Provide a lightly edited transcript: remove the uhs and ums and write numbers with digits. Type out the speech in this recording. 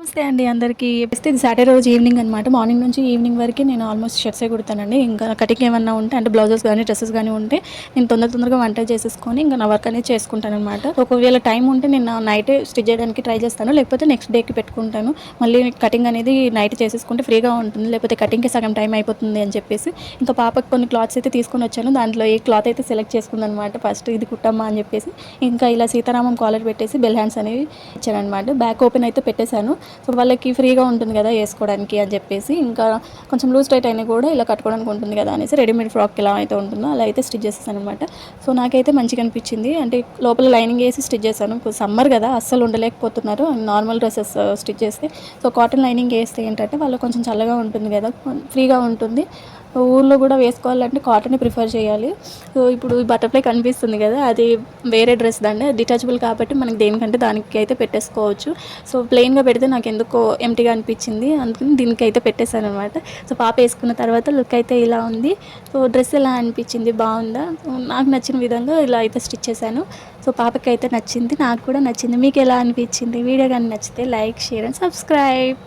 నమస్తే అండి అందరికీ. ఇది సాటర్డే రోజు ఈవినింగ్ అనమాట. మార్నింగ్ నుంచి ఈవినింగ్ వరకు నేను ఆల్మోస్ట్ షర్ట్సే కుడతానండి. ఇంకా కటింగ్ ఏమన్నా ఉంటే అంటే బ్లౌజెస్ కానీ, డ్రెసెస్ కానీ ఉంటే నేను తొందరగా వంట చేసేసుకొని ఇంకా నా వర్క్ అనేది చేసుకుంటాననమాట. ఒకవేళ టైం ఉంటే నేను నైటే స్టిచ్ చేయడానికి ట్రై చేస్తాను. లేకపోతే నెక్స్ట్ డేకి పెట్టుకుంటాను. మళ్ళీ కటింగ్ అనేది నైట్ చేసేసుకుంటే ఫ్రీగా ఉంటుంది. లేకపోతే కటింగ్‌కి సగం టైం అయిపోతుంది అని చెప్పేసి ఇంకా పాపకి కొన్ని క్లాత్స్ అయితే తీసుకొని వచ్చాను. దాంట్లో ఏ క్లాత్ అయితే సెలెక్ట్ చేసుకుందనమాట. ఫస్ట్ ఇది కుట్టమ్మా అని చెప్పేసి ఇంకా ఇలా సీతారామం కాలర్ పెట్టేసి బెల్ హ్యాండ్స్ అనేవి ఇచ్చాననమాట. బ్యాక్ ఓపెన్ అయితే పెట్టేశాను. సో వాళ్ళకి ఫ్రీగా ఉంటుంది కదా వేసుకోవడానికి అని చెప్పేసి ఇంకా కొంచెం లూజ్ టైట్ అయినా కూడా ఇలా కట్టుకోవడానికి ఉంటుంది కదా అనేసి రెడీమేడ్ ఫ్రాక్ ఎలా అయితే ఉంటుందో అలా అయితే స్టిచ్ చేసేసాను అనమాట. సో నాకైతే మంచిగా అనిపించింది. అంటే లోపల లైనింగ్ వేసి స్టిచ్ చేశాను. సమ్మర్ కదా అస్సలు ఉండలేకపోతున్నారు నార్మల్ డ్రెస్సెస్ స్టిచ్ చేస్తే. సో కాటన్ లైనింగ్ వేస్తే ఏంటంటే వాళ్ళు కొంచెం చల్లగా ఉంటుంది కదా, ఫ్రీగా ఉంటుంది. ఊళ్ళో కూడా వేసుకోవాలంటే కాటనే ప్రిఫర్ చేయాలి. సో ఇప్పుడు ఈ బటర్ఫ్లై కనిపిస్తుంది కదా, అది వేరే డ్రెస్ దండి, డిటాచబుల్ కాబట్టి మనకి దేనికంటే దానికి అయితే పెట్టేసుకోవచ్చు. సో ప్లెయిన్గా పెడితే నాకు ఎందుకో ఎంటీగా అనిపించింది, అందుకని దీనికైతే పెట్టేశాను అనమాట. సో పాప వేసుకున్న తర్వాత లుక్ అయితే ఇలా ఉంది. సో డ్రెస్ ఎలా అనిపించింది, బాగుందా? నాకు నచ్చిన విధంగా ఇలా అయితే స్టిచ్ చేశాను. సో పాపకి అయితే నచ్చింది, నాకు కూడా నచ్చింది. మీకు ఎలా అనిపించింది? వీడియో కానీ నచ్చితే లైక్, షేర్ అండ్ సబ్స్క్రైబ్.